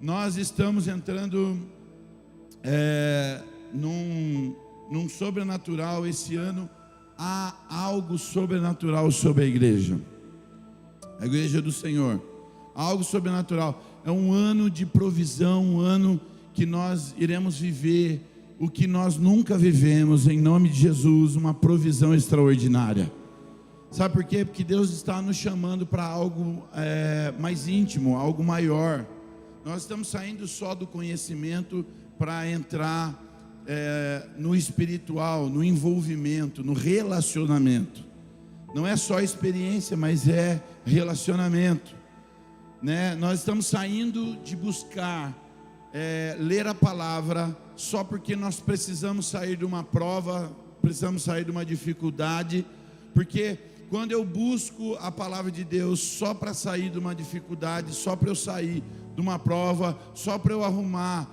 nós estamos entrando num sobrenatural. Esse ano há algo sobrenatural sobre a igreja do Senhor, algo sobrenatural. É um ano de provisão, um ano que nós iremos viver o que nós nunca vivemos, em nome de Jesus, uma provisão extraordinária. Sabe por quê? Porque Deus está nos chamando para algo mais íntimo, algo maior. Nós estamos saindo só do conhecimento para entrar no espiritual, no envolvimento, no relacionamento. Não é só experiência, mas é relacionamento, né? Nós estamos saindo de buscar ler a palavra só porque nós precisamos sair de uma prova, precisamos sair de uma dificuldade, porque quando eu busco a palavra de Deus só para sair de uma dificuldade, só para eu sair de uma prova, só para eu arrumar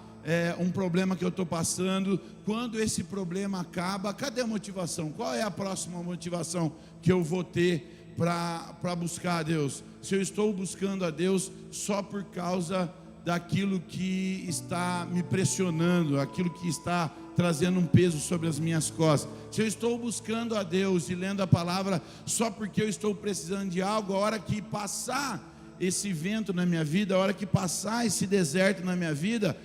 um problema que eu estou passando, quando esse problema acaba, cadê a motivação? Qual é a próxima motivação que eu vou ter para buscar a Deus? Se eu estou buscando a Deus só por causa daquilo que está me pressionando, aquilo que está trazendo um peso sobre as minhas costas. Se eu estou buscando a Deus e lendo a palavra só porque eu estou precisando de algo, a hora que passar esse vento na minha vida, a hora que passar esse deserto na minha vida,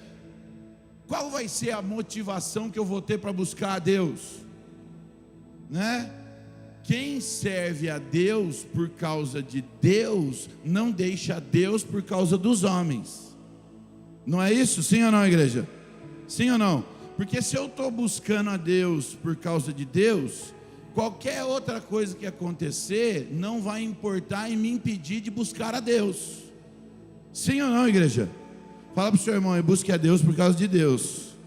qual vai ser a motivação que eu vou ter para buscar a Deus? Né? Quem serve a Deus por causa de Deus, não deixa Deus por causa dos homens. Não é isso? Sim ou não, igreja? Sim ou não? Porque se eu estou buscando a Deus por causa de Deus, qualquer outra coisa que acontecer não vai importar e me impedir de buscar a Deus. Sim ou não, igreja? Fala para o seu irmão, eu busque a Deus por causa de Deus.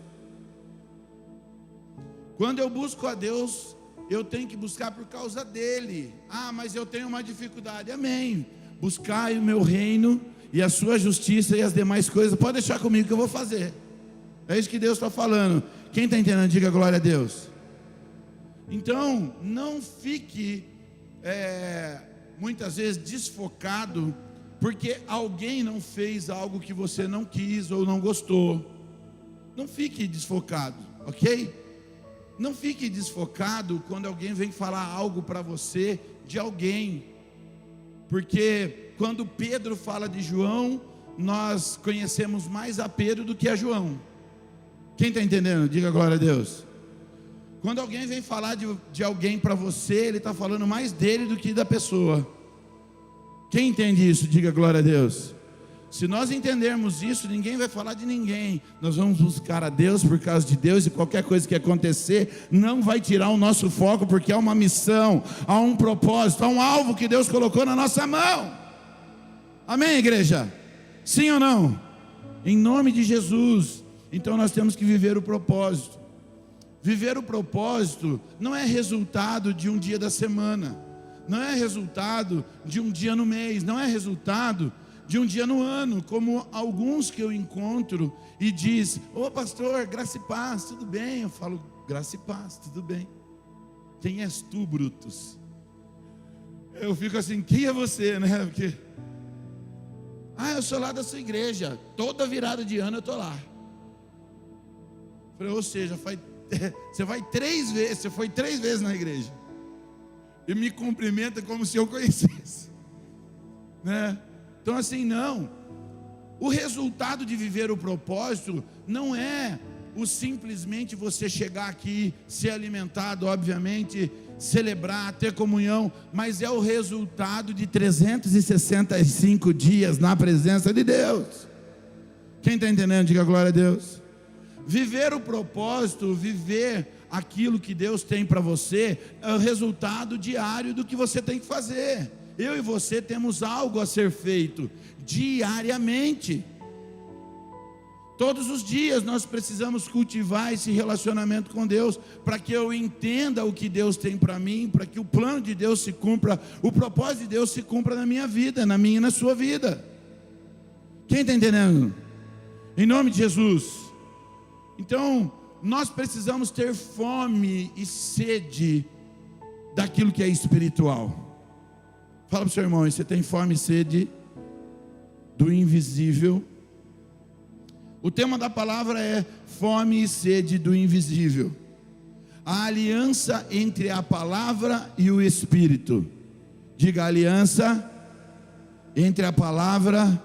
Quando eu busco a Deus, eu tenho que buscar por causa dele. Ah, mas eu tenho uma dificuldade. Amém. Buscai o meu reino e a sua justiça e as demais coisas, pode deixar comigo que eu vou fazer. É isso que Deus está falando. Quem está entendendo, diga glória a Deus. Então, não fique muitas vezes desfocado porque alguém não fez algo que você não quis ou não gostou. Não fique desfocado, ok? Não fique desfocado quando alguém vem falar algo para você de alguém. Porque quando Pedro fala de João, nós conhecemos mais a Pedro do que a João. Quem está entendendo? Diga glória a Deus. Quando alguém vem falar de alguém para você, ele está falando mais dele do que da pessoa. Quem entende isso? Diga glória a Deus. Se nós entendermos isso, ninguém vai falar de ninguém. Nós vamos buscar a Deus por causa de Deus, e qualquer coisa que acontecer não vai tirar o nosso foco, porque há uma missão, há um propósito, há um alvo que Deus colocou na nossa mão. Amém, igreja? Sim ou não? Em nome de Jesus. Então nós temos que viver o propósito. Viver o propósito não é resultado de um dia da semana, não é resultado de um dia no mês, não é resultado de um dia no ano, como alguns que eu encontro e diz: ô pastor, graça e paz, tudo bem? Eu falo: graça e paz, tudo bem. Quem és tu, Brutus? Eu fico assim: quem é você, né? Porque eu sou lá da sua igreja, toda virada de ano eu estou lá. Falei: ou seja, você vai 3 vezes, você foi 3 vezes na igreja e me cumprimenta como se eu conhecesse, né? Então assim, não. O resultado de viver o propósito não é simplesmente você chegar aqui, ser alimentado, obviamente, celebrar, ter comunhão, mas é o resultado de 365 dias na presença de Deus. Quem está entendendo, diga glória a Deus. Viver o propósito, viver aquilo que Deus tem para você, é o resultado diário do que você tem que fazer. Eu e você temos algo a ser feito diariamente. Todos os dias nós precisamos cultivar esse relacionamento com Deus, para que eu entenda o que Deus tem para mim, para que o plano de Deus se cumpra, o propósito de Deus se cumpra na minha vida, na minha e na sua vida. Quem está entendendo? Em nome de Jesus. Então, nós precisamos ter fome e sede daquilo que é espiritual. Fala para o seu irmão: você tem fome e sede do invisível O tema da palavra é fome e sede do invisível. A aliança entre a palavra e o Espírito. Diga, aliança entre a palavra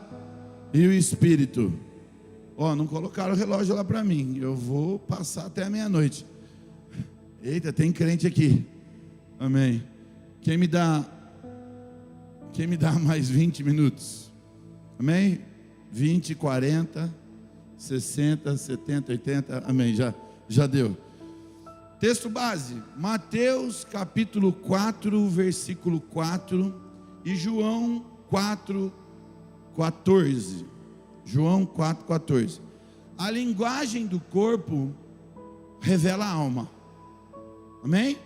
e o Espírito. Não colocaram o relógio lá para mim. Eu vou passar até a meia-noite. Eita, tem crente aqui. Amém. Quem me dá mais 20 minutos? Amém? 20, 40, 60, 70, 80. Amém. Já deu. Texto base, Mateus capítulo 4, versículo 4 e João 4, 14. João 4, 14. A linguagem do corpo revela a alma. Amém?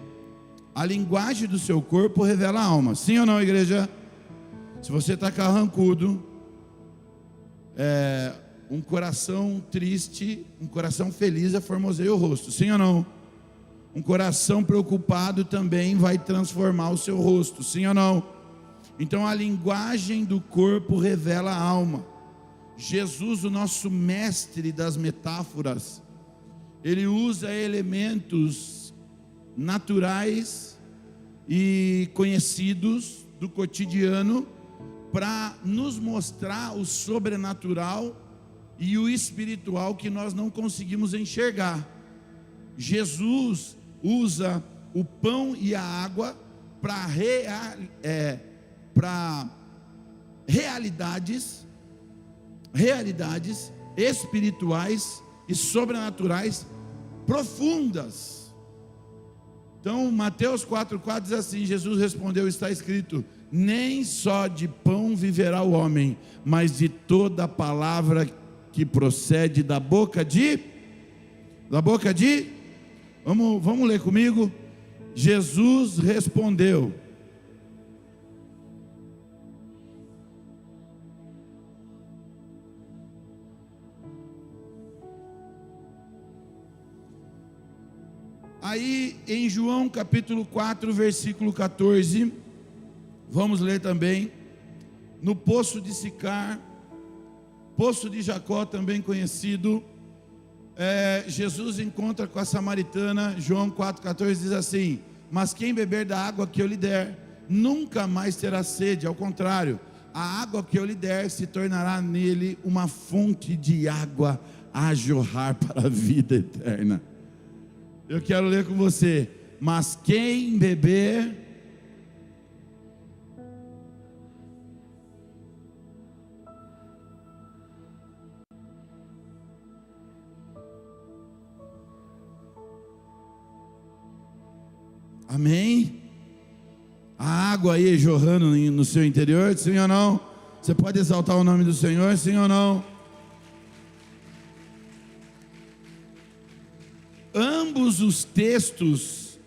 A linguagem do seu corpo revela a alma. Sim ou não, igreja? Se você está carrancudo, um coração triste, um coração feliz formoseia o rosto. Sim ou não? Um coração preocupado também vai transformar o seu rosto. Sim ou não? Então a linguagem do corpo revela a alma. Jesus, o nosso mestre das metáforas, ele usa elementos naturais e conhecidos do cotidiano para nos mostrar o sobrenatural e o espiritual que nós não conseguimos enxergar. Jesus usa o pão e a água para realidades espirituais e sobrenaturais profundas. Então Mateus 4,4 diz assim: Jesus respondeu, está escrito, nem só de pão viverá o homem, mas de toda palavra que procede da boca de vamos ler comigo. Jesus respondeu. Aí em João capítulo 4, versículo 14, vamos ler também, no poço de Sicar, poço de Jacó também conhecido, Jesus encontra com a samaritana. João 4,14 diz assim: mas quem beber da água que eu lhe der, nunca mais terá sede, ao contrário, a água que eu lhe der se tornará nele uma fonte de água a jorrar para a vida eterna. Eu quero ler com você, mas quem beber, amém? A água aí jorrando no seu interior, sim ou não? Você pode exaltar o nome do Senhor, sim ou não? Ambos os textos,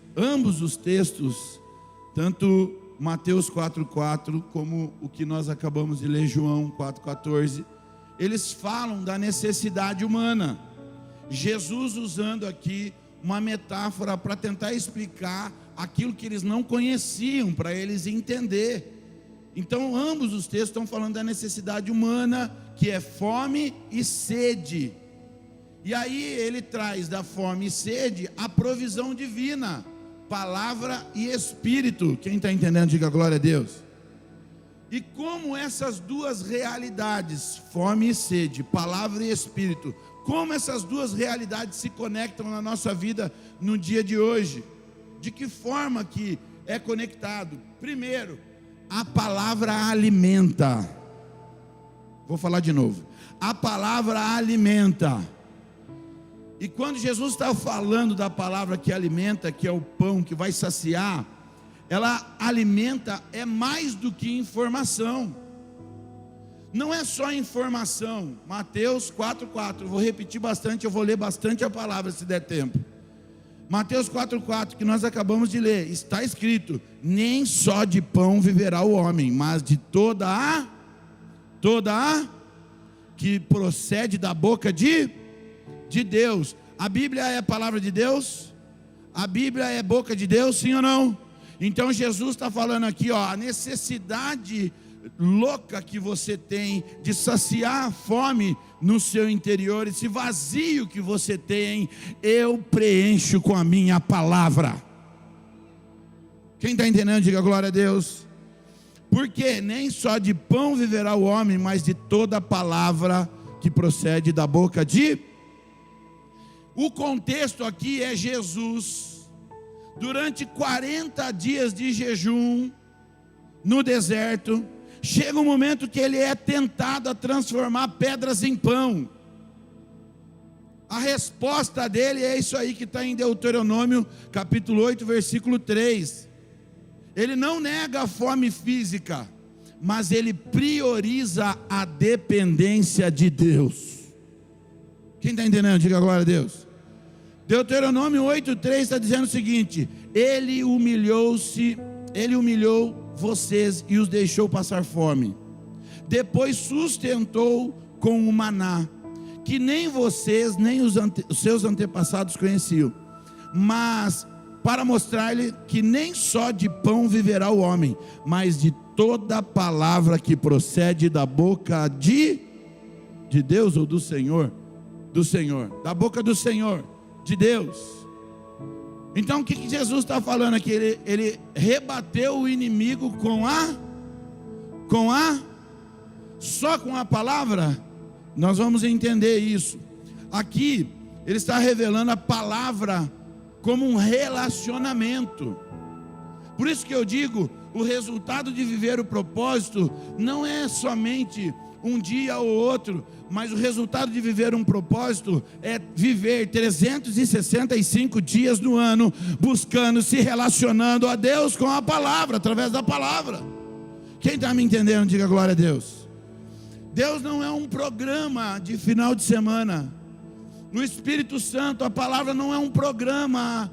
tanto Mateus 4,4 como o que nós acabamos de ler, João 4,14, eles falam da necessidade humana. Jesus usando aqui uma metáfora para tentar explicar aquilo que eles não conheciam, para eles entender. Então ambos os textos estão falando da necessidade humana, que é fome e sede. E aí ele traz da fome e sede a provisão divina, palavra e espírito. Quem está entendendo, diga glória a Deus. E como essas duas realidades, fome e sede, palavra e espírito, como essas duas realidades se conectam na nossa vida no dia de hoje? De que forma que é conectado? Primeiro, a palavra alimenta. Vou falar de novo. A palavra alimenta. E quando Jesus está falando da palavra que alimenta, que é o pão que vai saciar, ela alimenta, é mais do que informação. Não é só informação. Mateus 4,4, vou repetir bastante, eu vou ler bastante a palavra se der tempo. Mateus 4,4, que nós acabamos de ler, está escrito: nem só de pão viverá o homem, mas de toda a que procede da boca de Deus. A Bíblia é a palavra de Deus? A Bíblia é boca de Deus, sim ou não? Então Jesus está falando aqui, a necessidade louca que você tem, de saciar a fome no seu interior, esse vazio que você tem, eu preencho com a minha palavra. Quem está entendendo, diga glória a Deus. Porque nem só de pão viverá o homem, mas de toda palavra que procede da boca de... O contexto aqui é Jesus, durante 40 dias de jejum, no deserto, chega um momento que ele é tentado a transformar pedras em pão. A resposta dele é isso aí que está em Deuteronômio, capítulo 8, versículo 3. Ele não nega a fome física, mas ele prioriza a dependência de Deus. Quem está entendendo? Diga glória a Deus. Deuteronômio 8,3 está dizendo o seguinte: ele humilhou vocês e os deixou passar fome. Depois sustentou com o maná, que nem vocês, nem os seus antepassados conheciam, mas para mostrar-lhe que nem só de pão viverá o homem, mas de toda palavra que procede da boca de Deus ou do Senhor? Do Senhor, da boca do Senhor, de Deus. Então o que Jesus está falando aqui? Ele rebateu o inimigo só com a palavra. Nós vamos entender isso. Aqui ele está revelando a palavra como um relacionamento. Por isso que eu digo, o resultado de viver o propósito não é somente um dia ou outro, mas o resultado de viver um propósito é viver 365 dias no ano, buscando, se relacionando a Deus com a palavra, através da palavra. Quem está me entendendo, diga glória a Deus. Deus não é um programa de final de semana. No Espírito Santo, a palavra não é um programa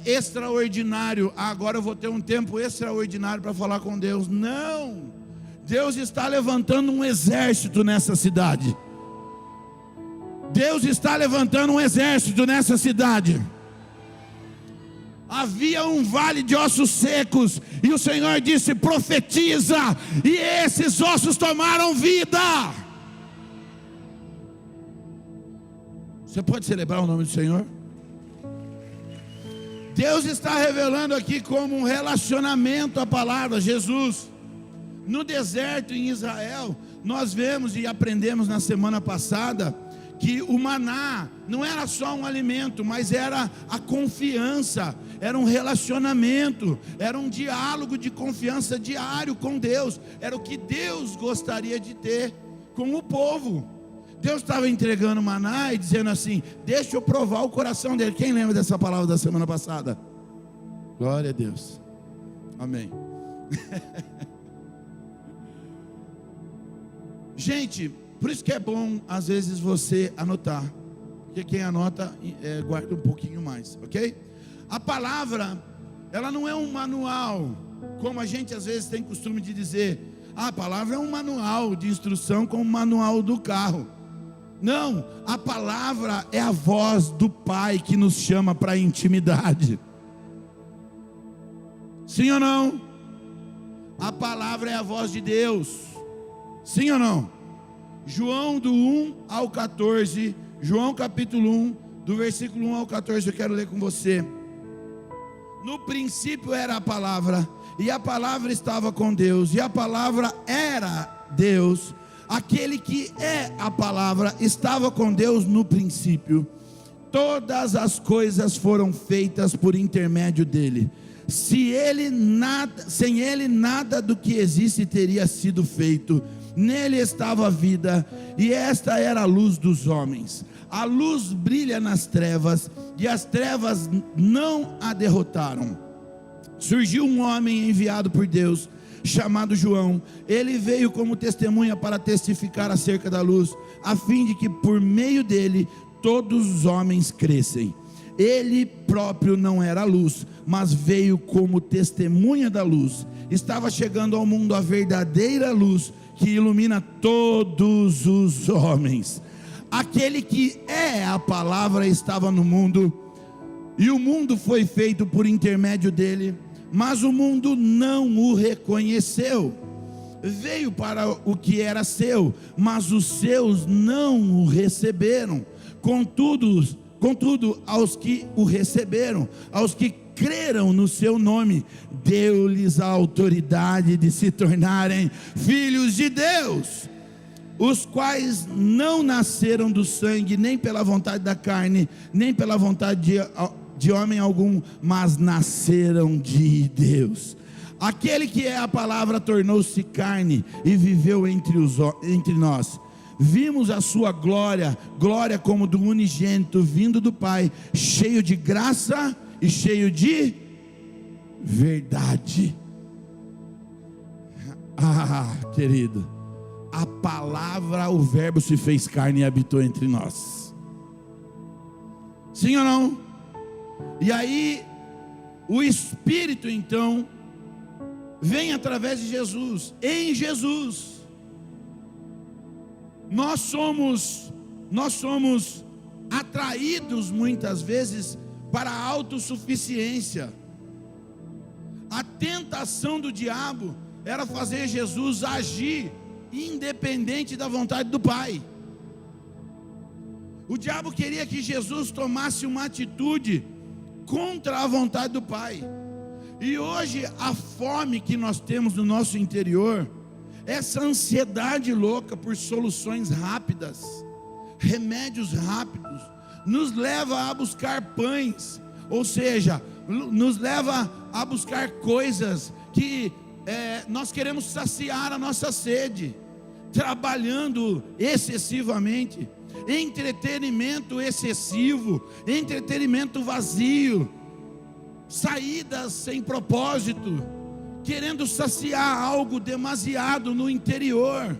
extraordinário. Agora eu vou ter um tempo extraordinário para falar com Deus. Não, Deus está levantando um exército nessa cidade. Deus está levantando um exército nessa cidade. Havia um vale de ossos secos, e o Senhor disse: profetiza, e esses ossos tomaram vida. Você pode celebrar o nome do Senhor? Deus está revelando aqui como um relacionamento a palavra. Jesus, no deserto em Israel, nós vemos e aprendemos na semana passada que o maná não era só um alimento, mas era a confiança, era um relacionamento, era um diálogo de confiança diário com Deus. Era o que Deus gostaria de ter com o povo. Deus estava entregando maná e dizendo assim: deixa eu provar o coração dele. Quem lembra dessa palavra da semana passada? Glória a Deus, amém. Gente, por isso que é bom às vezes você anotar, porque quem anota guarda um pouquinho mais, ok? A palavra, ela não é um manual, como a gente às vezes tem costume de dizer. A palavra é um manual de instrução, como o manual do carro. Não, a palavra é a voz do Pai que nos chama para a intimidade. Sim ou não? A palavra é a voz de Deus. Sim ou não? João do 1 ao 14, João capítulo 1, do versículo 1 ao 14, eu quero ler com você. No princípio era a palavra, e a palavra estava com Deus, e a palavra era Deus. Aquele que é a palavra estava com Deus no princípio. Todas as coisas foram feitas por intermédio dele. Sem ele nada do que existe teria sido feito. Nele estava a vida, e esta era a luz dos homens. A luz brilha nas trevas, e as trevas não a derrotaram. Surgiu um homem enviado por Deus, chamado João. Ele veio como testemunha para testificar acerca da luz, a fim de que por meio dele todos os homens crescem. Ele próprio não era a luz, mas veio como testemunha da luz. Estava chegando ao mundo a verdadeira luz, que ilumina todos os homens. Aquele que é a palavra estava no mundo, e o mundo foi feito por intermédio dele, mas o mundo não o reconheceu. veio para o que era seu, mas os seus não o receberam. Contudo, aos que o receberam, aos que creram no seu nome, deu-lhes a autoridade de se tornarem filhos de Deus, os quais não nasceram do sangue, nem pela vontade da carne, nem pela vontade de homem algum, mas nasceram de Deus. Aquele que é a palavra tornou-se carne e viveu entre nós. Vimos a sua glória como do unigênito vindo do Pai, cheio de graça e cheio de verdade. Querido, a palavra, o verbo se fez carne e habitou entre nós. Sim ou não? E aí, o Espírito então vem através de Jesus. Em Jesus nós somos atraídos muitas vezes para a autossuficiência. A tentação do diabo era fazer Jesus agir independente da vontade do Pai. O diabo queria que Jesus tomasse uma atitude contra a vontade do Pai. E hoje a fome que nós temos no nosso interior, essa ansiedade louca por soluções rápidas, remédios rápidos, nos leva a buscar pães, ou seja, nos leva a buscar coisas que nós queremos saciar a nossa sede, trabalhando excessivamente, entretenimento excessivo, entretenimento vazio, saídas sem propósito, querendo saciar algo demasiado no interior.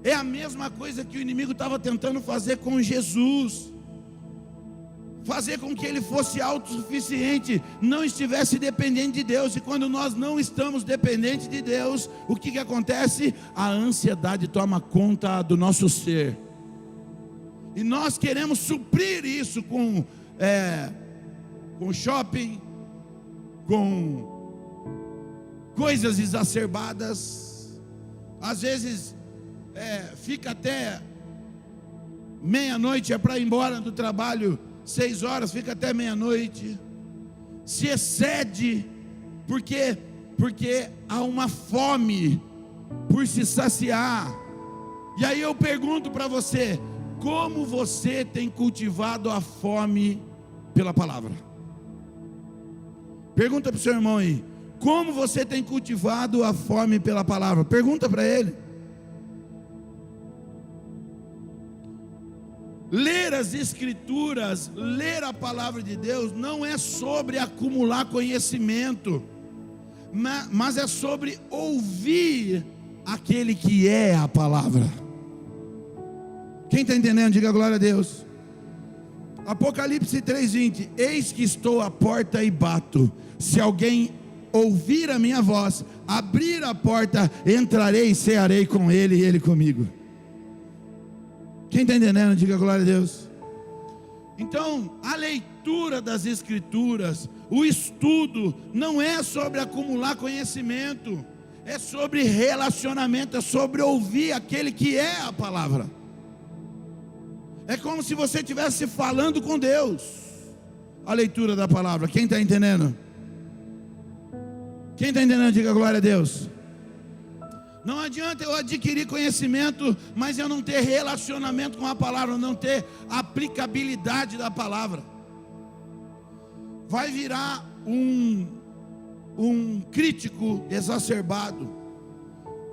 É a mesma coisa que o inimigo estava tentando fazer com Jesus, fazer com que ele fosse autossuficiente, não estivesse dependente de Deus. E quando nós não estamos dependentes de Deus, o que acontece? A ansiedade toma conta do nosso ser, e nós queremos suprir isso com shopping, com coisas exacerbadas. Às vezes fica até meia-noite, é para ir embora do trabalho 6 horas, fica até meia-noite, se excede, porque há uma fome por se saciar. E aí eu pergunto para você: como você tem cultivado a fome pela palavra? Pergunta para o seu irmão aí: como você tem cultivado a fome pela palavra? Pergunta para ele. Ler as Escrituras, ler a palavra de Deus, não é sobre acumular conhecimento, mas é sobre ouvir aquele que é a palavra. Quem está entendendo, diga glória a Deus. Apocalipse 3:20: eis que estou à porta e bato, se alguém ouvir a minha voz, abrir a porta, entrarei e cearei com ele e ele comigo. Quem está entendendo, diga glória a Deus. Então, a leitura das Escrituras, o estudo, não é sobre acumular conhecimento, é sobre relacionamento, é sobre ouvir aquele que é a palavra. É como se você estivesse falando com Deus. A leitura da palavra, quem está entendendo? Quem está entendendo, diga glória a Deus. Não adianta eu adquirir conhecimento, mas eu não ter relacionamento com a palavra, não ter aplicabilidade da palavra. Vai virar um crítico exacerbado,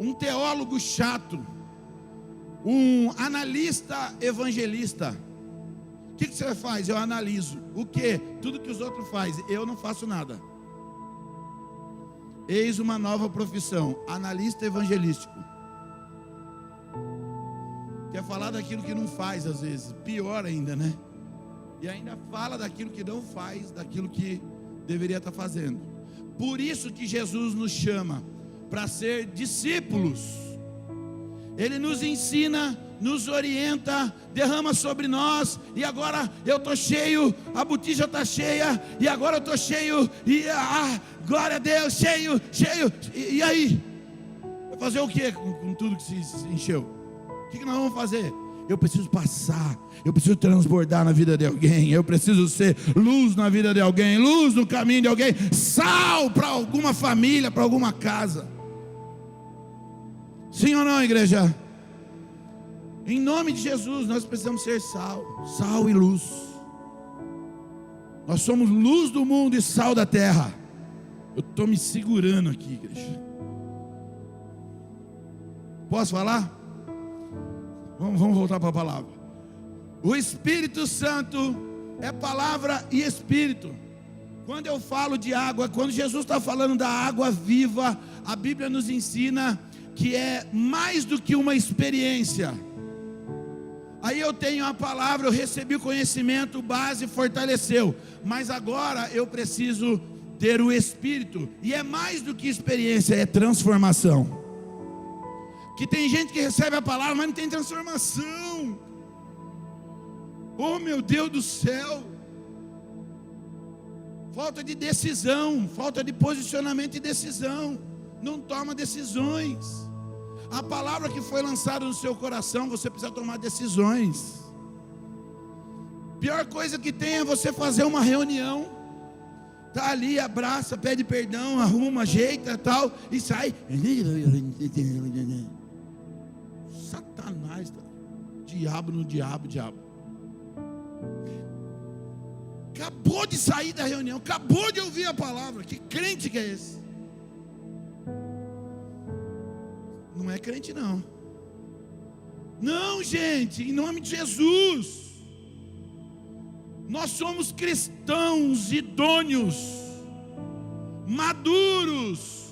um teólogo chato, um analista evangelista. O que você faz? Eu analiso. O que? Tudo que os outros fazem, eu não faço nada. Eis uma nova profissão: analista evangelístico. Quer falar daquilo que não faz, às vezes, pior ainda, né? E ainda fala daquilo que não faz, daquilo que deveria estar fazendo. Por isso que Jesus nos chama para ser discípulos. Ele nos ensina, nos orienta, derrama sobre nós. E agora eu estou cheio, a botija está cheia, e agora eu estou cheio, e glória a Deus, cheio. E aí? Vai fazer o que com tudo que se encheu? O que nós vamos fazer? Eu preciso passar, eu preciso transbordar na vida de alguém, eu preciso ser luz na vida de alguém, luz no caminho de alguém, sal para alguma família, para alguma casa. Sim ou não, igreja? Em nome de Jesus, nós precisamos ser sal e luz. Nós somos luz do mundo e sal da terra. Eu estou me segurando aqui, igreja. Posso falar? Vamos voltar para a palavra. O Espírito Santo é palavra e Espírito. Quando eu falo de água, quando Jesus está falando da água viva, a Bíblia nos ensina que é mais do que uma experiência. Aí eu tenho a palavra, eu recebi o conhecimento, base, fortaleceu. Mas agora eu preciso ter o Espírito. E é mais do que experiência, é transformação. Que tem gente que recebe a palavra, mas não tem transformação. Oh, meu Deus do céu. Falta de decisão, falta de posicionamento e decisão. Não toma decisões. A palavra que foi lançada no seu coração, você precisa tomar decisões. Pior coisa que tem é você fazer uma reunião, tá ali, abraça, pede perdão, arruma, ajeita, tal, e sai. Satanás, diabo no diabo. Acabou de sair da reunião, acabou de ouvir a palavra. Que crente que é esse? Não é crente não. Não, gente, em nome de Jesus. Nós somos cristãos idôneos, maduros.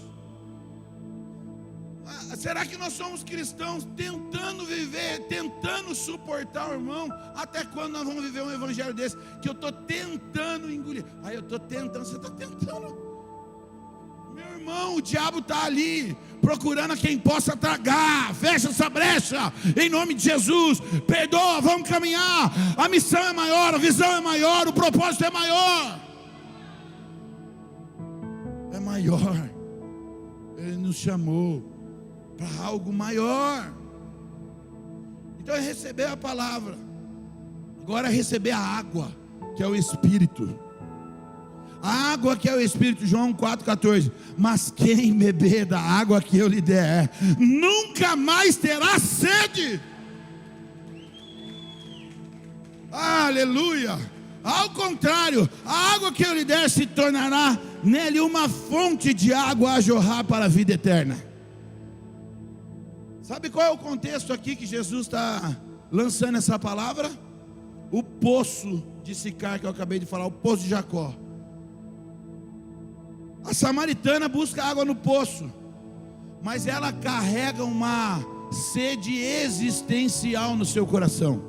Será que nós somos cristãos tentando viver, tentando suportar o irmão? Até quando nós vamos viver um evangelho desse? Que eu estou tentando engolir. Aí eu estou tentando, você está tentando. Meu irmão, o diabo está ali, procurando a quem possa tragar. Fecha essa brecha, em nome de Jesus. Perdoa, vamos caminhar. A missão é maior, a visão é maior, o propósito é maior. É maior. Ele nos chamou para algo maior. Então é receber a palavra. Agora é receber a água, que é o Espírito. A água que é o Espírito, João 4,14. Mas quem beber da água que eu lhe der, nunca mais terá sede. Aleluia. Ao contrário, a água que eu lhe der se tornará nele uma fonte de água a jorrar para a vida eterna. Sabe qual é o contexto aqui que Jesus está lançando essa palavra? O poço de Sicar que eu acabei de falar, o poço de Jacó. A samaritana busca água no poço, mas ela carrega uma sede existencial no seu coração.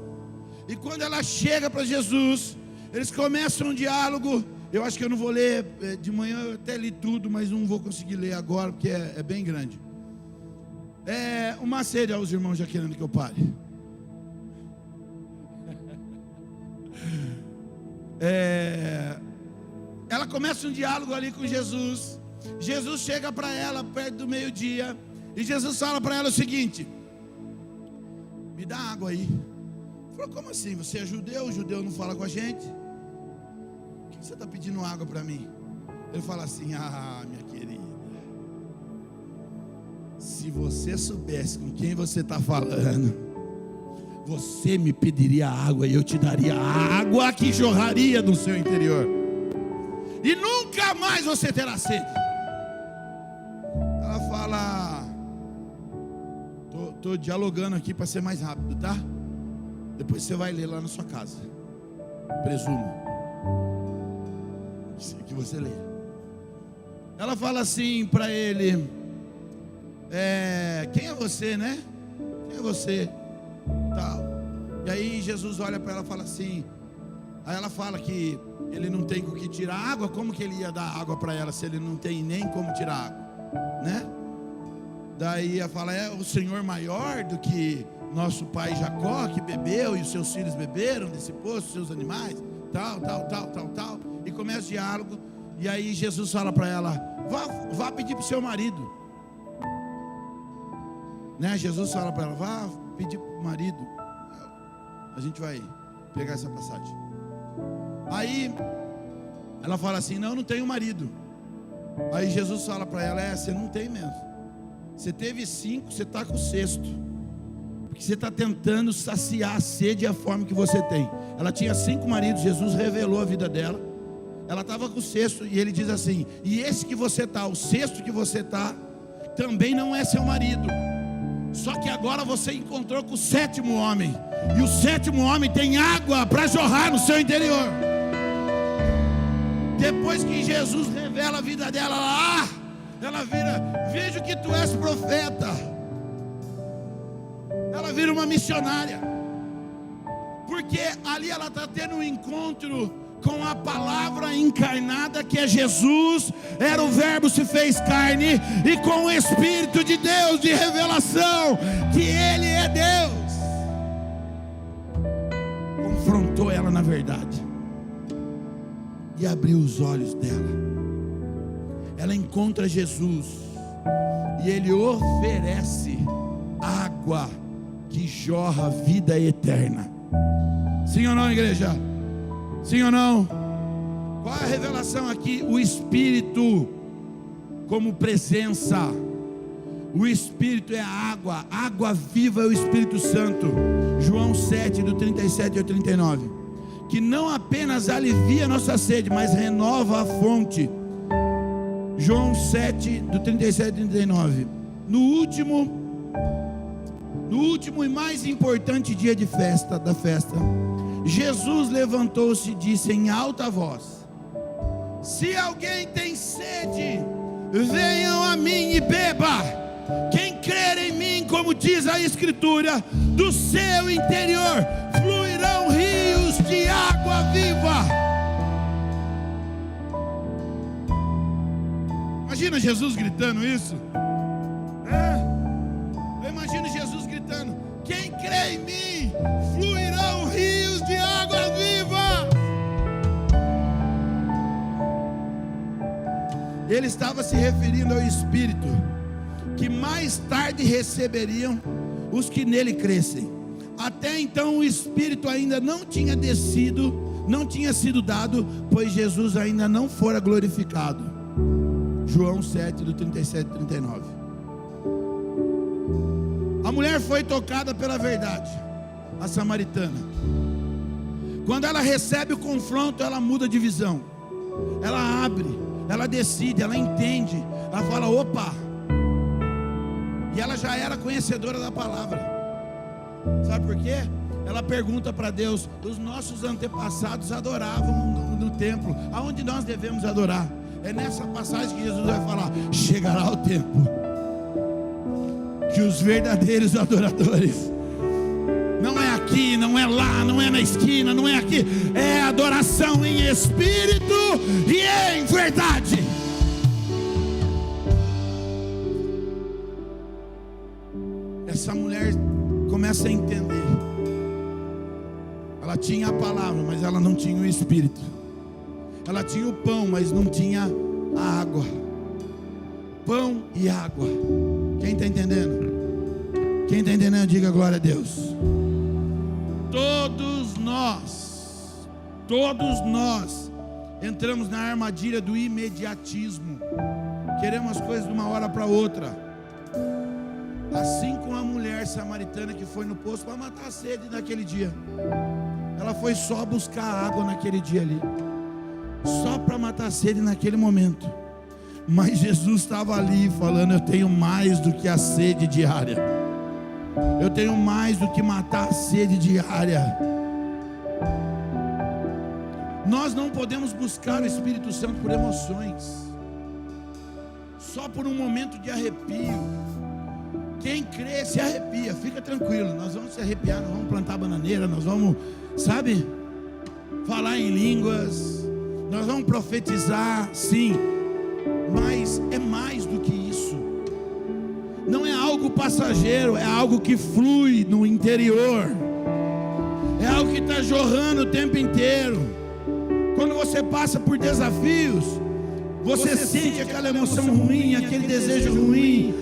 E quando ela chega para Jesus, eles começam um diálogo. Eu acho que eu não vou ler de manhã, eu até li tudo, mas não vou conseguir ler agora, porque é bem grande. Uma sede aos irmãos já querendo que eu pare. Ela começa um diálogo ali com Jesus. Jesus chega para ela perto do meio-dia, e Jesus fala para ela o seguinte: me dá água aí. Falou, como assim? Você é judeu? O judeu não fala com a gente? Por que você está pedindo água para mim? Ele fala assim: minha querida, se você soubesse com quem você está falando, você me pediria água e eu te daria a água que jorraria do seu interior, e nunca mais você terá sede. Ela fala: estou dialogando aqui para ser mais rápido, tá? Depois você vai ler lá na sua casa, presumo que você lê. Ela fala assim para ele: quem é você, né? Quem é você? Tal. E aí Jesus olha para ela e fala assim. Aí ela fala que ele não tem com que tirar água. Como que ele ia dar água para ela se ele não tem nem como tirar água, né? Daí ela fala: é o Senhor maior do que nosso pai Jacó, que bebeu e os seus filhos beberam desse poço, seus animais, tal. E começa o diálogo. E aí Jesus fala para ela: vá pedir para o seu marido. né? Jesus fala para ela: vá pedir para o marido. A gente vai pegar essa passagem. Aí ela fala assim: não tenho marido. Aí Jesus fala para ela: você não tem mesmo. Você teve 5, você está com o 6º. Porque você está tentando saciar a sede e a fome que você tem. Ela tinha 5 maridos, Jesus revelou a vida dela. Ela estava com o 6º, e ele diz assim: e esse que você está, o 6º que você está, também não é seu marido. Só que agora você encontrou com o 7º homem, e o 7º homem tem água para jorrar no seu interior. Depois que Jesus revela a vida dela, ela vira: vejo que tu és profeta. Ela vira uma missionária, porque ali ela está tendo um encontro com a palavra encarnada, que é Jesus. Era o verbo, se fez carne, e com o Espírito de Deus, de revelação, que Ele é Deus, confrontou ela na verdade, e abriu os olhos dela. Ela encontra Jesus, e Ele oferece água que jorra vida eterna. Sim ou não, igreja? Sim ou não? Qual é a revelação aqui? O Espírito como presença. O Espírito é a água. Água viva é o Espírito Santo. João 7, do 37 ao 39. Que não apenas alivia nossa sede, mas renova a fonte. João 7, do 37 ao 39. No último e mais importante dia da festa, Jesus levantou-se e disse em alta voz: se alguém tem sede, venham a mim e beba. Quem crer em mim, como diz a Escritura, do seu interior fluirão rios de água viva. Imagina Jesus gritando isso. Eu imagino Jesus gritando: quem crê em mim, fluirão rios de água viva. Ele estava se referindo ao Espírito, que mais tarde receberiam os que nele crescem. Até então o Espírito ainda não tinha descido, não tinha sido dado, pois Jesus ainda não fora glorificado. João 7, do 37 e 39. A mulher foi tocada pela verdade, a samaritana. Quando ela recebe o confronto, ela muda de visão. Ela abre, ela decide, ela entende. Ela fala: opa! E ela já era conhecedora da palavra. Sabe por quê? Ela pergunta para Deus: os nossos antepassados adoravam no templo, aonde nós devemos adorar? É nessa passagem que Jesus vai falar: chegará o tempo que os verdadeiros adoradores, não é aqui, não é lá, não é na esquina, não é aqui, é adoração em espírito e em verdade. Essa mulher começa a entender. Ela tinha a palavra, mas ela não tinha o Espírito. Ela tinha o pão, mas não tinha a água. Pão e água. Quem está entendendo? Quem está entendendo, diga glória a Deus. Todos nós entramos na armadilha do imediatismo. Queremos as coisas de uma hora para outra. Assim como a mulher samaritana que foi no poço para matar a sede naquele dia. Ela foi só buscar água naquele dia ali, só para matar a sede naquele momento. Mas Jesus estava ali falando: eu tenho mais do que a sede diária. Eu tenho mais do que matar a sede diária. Nós não podemos buscar o Espírito Santo por emoções, só por um momento de arrepio. Quem crê se arrepia, fica tranquilo. Nós vamos se arrepiar, nós vamos plantar bananeira, nós vamos, sabe, falar em línguas, nós vamos profetizar, sim. Mas é mais do que isso. Não é algo passageiro, é algo que flui no interior. É algo que está jorrando o tempo inteiro. Quando você passa por desafios, você sente aquela emoção ruim, aquele desejo ruim,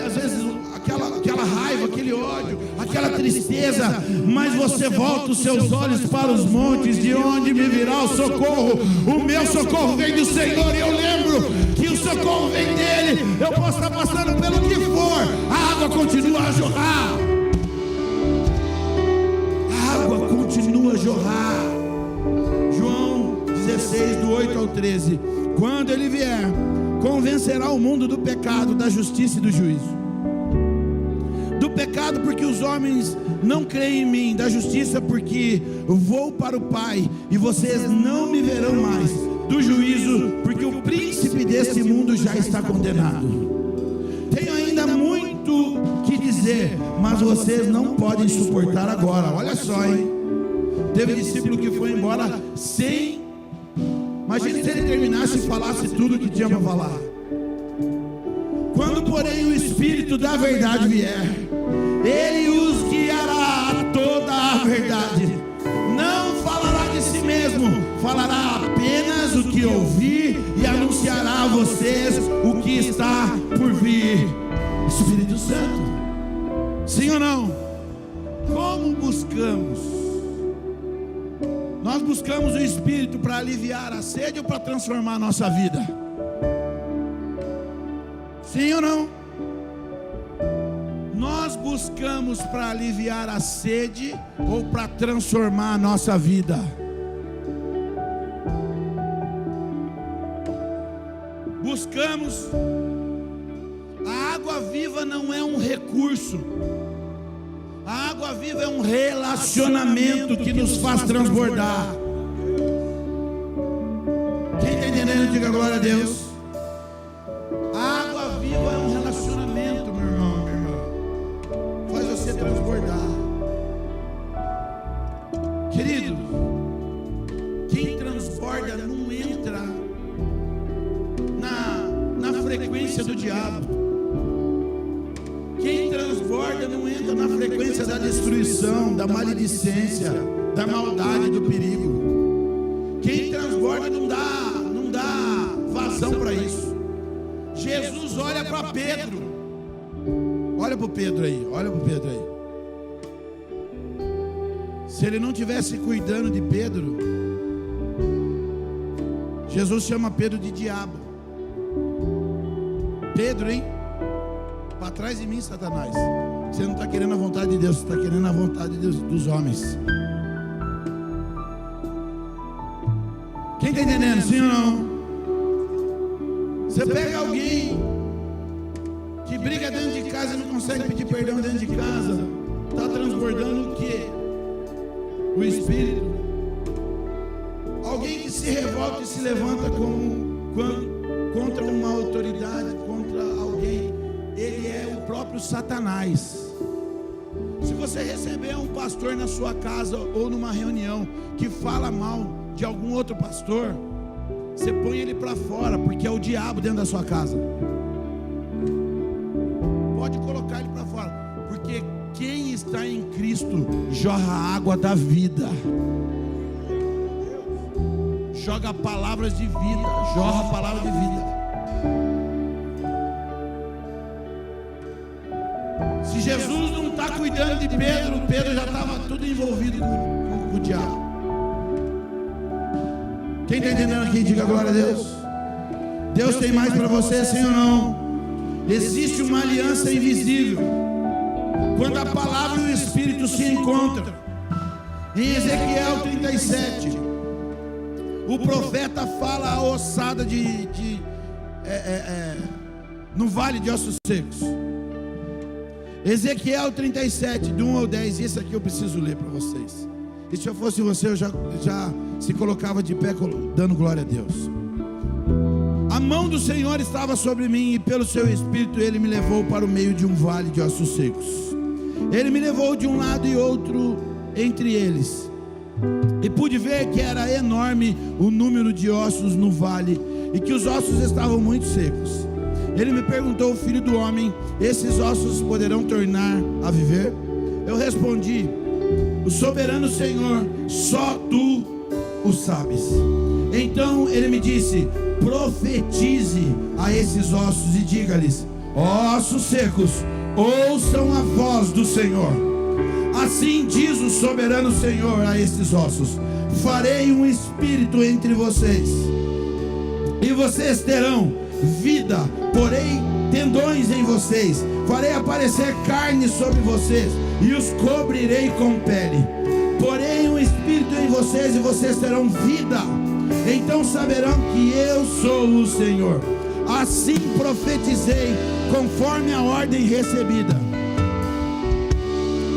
às vezes aquela aquela raiva, aquele ódio, aquela tristeza, mas você volta os seus olhos para os montes, de onde me virá o socorro? O meu socorro vem do Senhor, e eu lembro que o socorro vem dele. Eu posso estar passando pelo que for, a água continua a jorrar, a água continua a jorrar. João 16, do 8 ao 13. Quando ele vier, convencerá o mundo do pecado, da justiça e do juízo. Do pecado, porque os homens não creem em mim. Da justiça, porque vou para o Pai e vocês não me verão mais. Do juízo, porque o príncipe desse mundo já está condenado. Tenho ainda muito que dizer, mas vocês não podem suportar agora. Olha só, hein? Teve discípulo que foi embora sem... Imagina se ele terminasse e falasse tudo o que tinha para falar. Quando, porém, o Espírito da verdade vier, ele os guiará a toda a verdade. Não falará de si mesmo, falará apenas o que ouvir e anunciará a vocês o que está por vir. Espírito Santo, sim ou não? Como buscamos? Nós buscamos o Espírito para aliviar a sede ou para transformar a nossa vida? Sim ou não? Nós buscamos para aliviar a sede ou para transformar a nossa vida? Buscamos. A água viva não é um recurso. A água viva é um relacionamento que nos faz transbordar. Quem está entendendo, diga glória a Deus. A água viva é um relacionamento, meu irmão, minha irmã. Faz você transbordar. Querido, quem transborda não entra na frequência do diabo. Quem transborda não entra na frequência da destruição, da maledicência, da maldade, do perigo. Quem transborda não dá vazão para isso. Jesus olha para Pedro. Olha para o Pedro aí, olha para o Pedro aí. Se ele não tivesse cuidando de Pedro, Jesus chama Pedro de diabo. Pedro, hein? Para trás de mim, Satanás. Você não está querendo a vontade de Deus, você está querendo a vontade de Deus, dos homens. Quem está entendendo, sim ou não? Você pega alguém que briga dentro de casa e não consegue pedir perdão dentro de casa, está transbordando o quê? O Espírito. Alguém que se revolta e se levanta contra uma autoridade, contra alguém, ele é o próprio Satanás. Se você receber um pastor na sua casa ou numa reunião que fala mal de algum outro pastor, você põe ele para fora, porque é o diabo dentro da sua casa. Pode colocar ele para fora, porque quem está em Cristo jorra a água da vida, joga palavras de vida, jorra a palavra de vida. Se Jesus não está cuidando de Pedro, Pedro já estava tudo envolvido com o diabo. Quem está entendendo aqui, diga glória a Deus. Deus tem mais para você, sim ou não? Existe uma aliança invisível. Quando a palavra e o Espírito se encontram. Em Ezequiel 37, o profeta fala a ossada no vale de ossos secos. Ezequiel 37, do 1 ao 10. Isso aqui eu preciso ler para vocês. E se eu fosse você, eu já se colocava de pé dando glória a Deus. A mão do Senhor estava sobre mim, e pelo seu Espírito ele me levou para o meio de um vale de ossos secos. Ele me levou de um lado e outro entre eles, e pude ver que era enorme o número de ossos no vale, e que os ossos estavam muito secos. Ele me perguntou: filho do homem, esses ossos poderão tornar a viver? Eu respondi: o soberano Senhor, só tu o sabes. Então ele me disse: profetize a esses ossos e diga-lhes: ossos secos, ouçam a voz do Senhor. Assim diz o soberano Senhor a estes ossos: farei um espírito entre vocês, e vocês terão vida, porei tendões em vocês, farei aparecer carne sobre vocês, e os cobrirei com pele. Porei um espírito em vocês, e vocês terão vida. Então saberão que eu sou o Senhor. Assim profetizei, conforme a ordem recebida.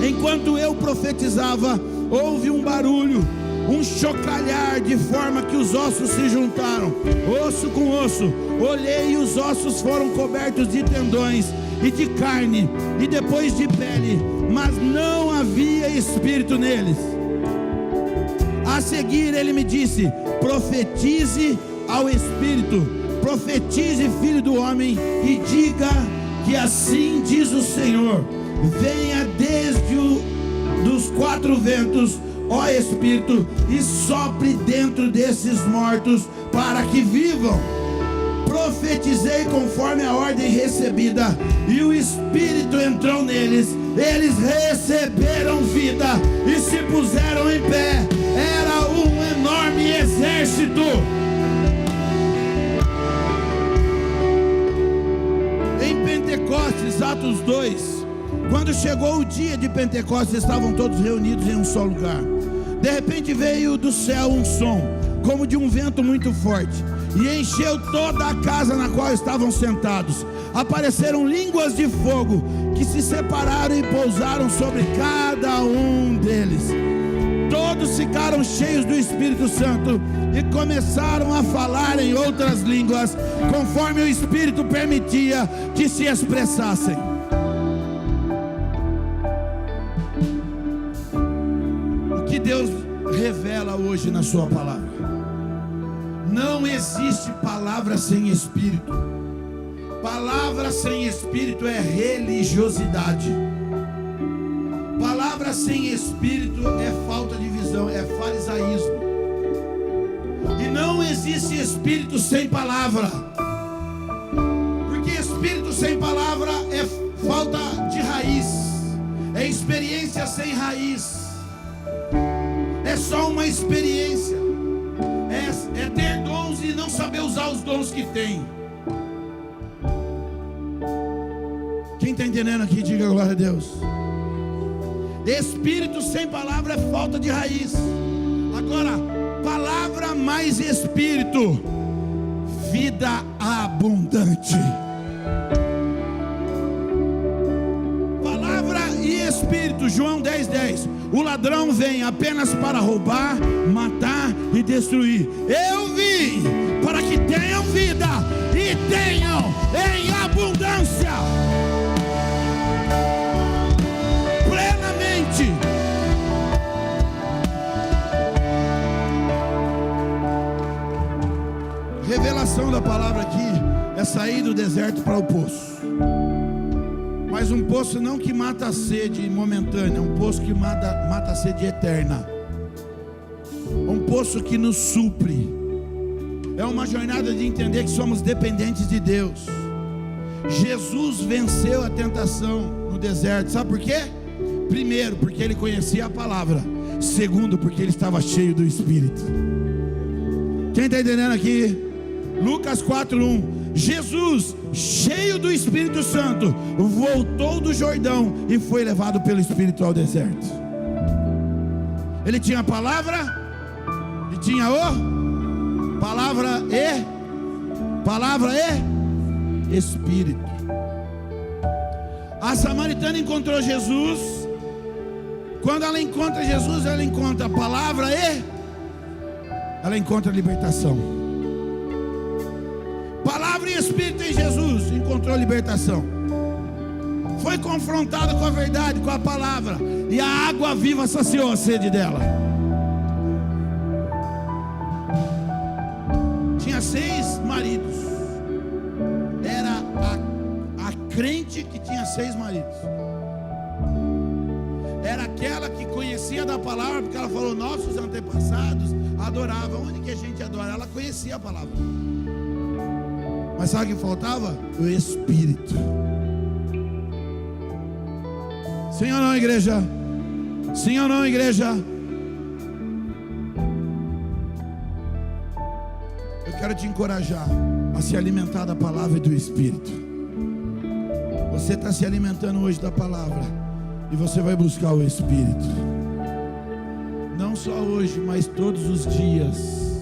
Enquanto eu profetizava, houve um barulho, um chocalhar, de forma que os ossos se juntaram, osso com osso. Olhei e os ossos foram cobertos de tendões e de carne, e depois de pele, mas não havia espírito neles. A seguir ele me disse: profetize ao espírito, profetize, filho do homem, e diga que assim diz o Senhor: venha desde dos quatro ventos, ó Espírito, e sopre dentro desses mortos para que vivam. Profetizei conforme a ordem recebida, e o Espírito entrou neles. Eles receberam vida e se puseram em pé. Era um enorme exército. Em Pentecostes, Atos 2, quando chegou o dia de Pentecostes, estavam todos reunidos em um só lugar. De repente veio do céu um som, como de um vento muito forte, e encheu toda a casa na qual estavam sentados. Apareceram línguas de fogo, que se separaram e pousaram sobre cada um deles. Todos ficaram cheios do Espírito Santo e começaram a falar em outras línguas, conforme o Espírito permitia que se expressassem. O que Deus revela hoje na sua palavra: não existe palavra sem Espírito. Palavra sem Espírito é religiosidade. Palavra sem Espírito é falta de visão, é farisaísmo. E não existe Espírito sem palavra, porque Espírito sem palavra é falta de raiz, é experiência sem raiz, é só uma experiência, é ter dons e não saber usar os dons que tem. Quem está entendendo aqui, diga glória a Deus. Espírito sem palavra é falta de raiz. Agora, palavra mais Espírito, vida abundante. Palavra e Espírito, João 10:10. O ladrão vem apenas para roubar, matar e destruir. Eu vim para que tenham vida e tenham em abundância. Revelação da palavra aqui é sair do deserto para o poço. Mas um poço não que mata a sede momentânea, é um poço que mata a sede eterna. Um poço que nos supre. É uma jornada de entender que somos dependentes de Deus. Jesus venceu a tentação no deserto, sabe por quê? Primeiro, porque ele conhecia a palavra. Segundo, porque ele estava cheio do Espírito. Quem está entendendo aqui? Lucas 4:1. Jesus, cheio do Espírito Santo, voltou do Jordão e foi levado pelo Espírito ao deserto. Ele tinha a palavra e tinha o palavra e Espírito. A samaritana encontrou Jesus. Quando ela encontra Jesus, ela encontra a palavra e ela encontra a libertação. Palavra e Espírito em Jesus, encontrou libertação. Foi confrontada com a verdade, com a palavra, e a água viva saciou a sede dela. Tinha 6 maridos. Era a crente que tinha 6 maridos. Era aquela que conhecia da palavra, porque ela falou: nossos antepassados adoravam. Onde que a gente adora? Ela conhecia a palavra. Mas sabe o que faltava? O Espírito. Sim ou não, igreja? Sim ou não, igreja? Eu quero te encorajar a se alimentar da palavra e do Espírito. Você está se alimentando hoje da palavra e você vai buscar o Espírito. Não só hoje, mas todos os dias.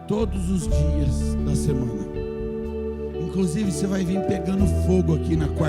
Todos os dias da semana. Inclusive você vai vir pegando fogo aqui na quarta